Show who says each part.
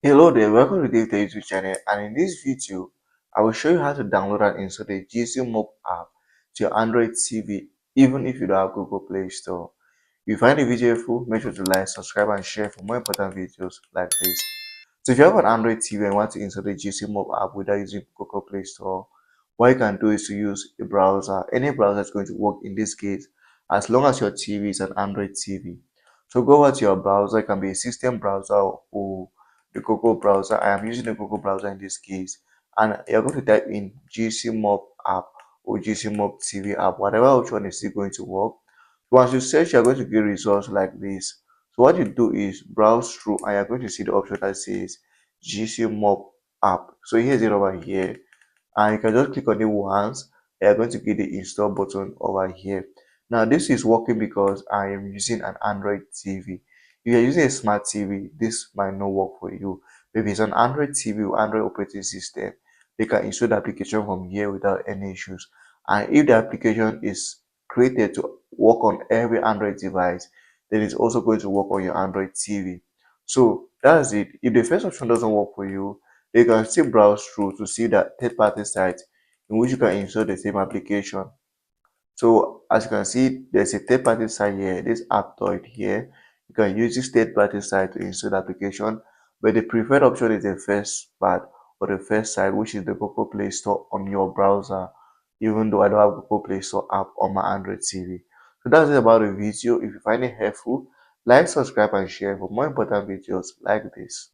Speaker 1: Hello there, welcome to DaveTech YouTube channel, and in this video, I will show you how to download and install the gCMOB app to your Android TV even if you don't have Google Play Store. If you find the video helpful, make sure to like, subscribe and share for more important videos like this. So if you have an Android TV and want to install the gCMOB app without using Google Play Store, what you can do is to use a browser. Any browser is going to work in this case as long as your TV is an Android TV. So go over to your browser, it can be a system browser or the Google browser. I am using the Google browser in this case, and you're going to type in gCMOB app or gCMOB TV app, whatever which one is still going to work. Once you search, you're going to get results like this. So what you do is browse through, and you're going to see the option that says gCMOB app. So here's it over here, and you can just click on it once. You're going to get the install button over here. Now this is working because I am using an Android TV. If you're using a smart TV, this might not work for you. Maybe it's an Android TV or Android operating system, they can install the application from here without any issues. And if the application is created to work on every Android device, then it's also going to work on your Android TV. So that's it. If the first option doesn't work for you, you can still browse through to see that third-party site in which you can install the same application. So as you can see, there's a third-party site here, this Aptoid here. You can use this third-party site to install the application, but the preferred option is the first part or the first site, which is the Google Play Store on your browser, even though I don't have Google Play Store app on my Android TV. So that's it about the video. If you find it helpful, like, subscribe, and share for more important videos like this.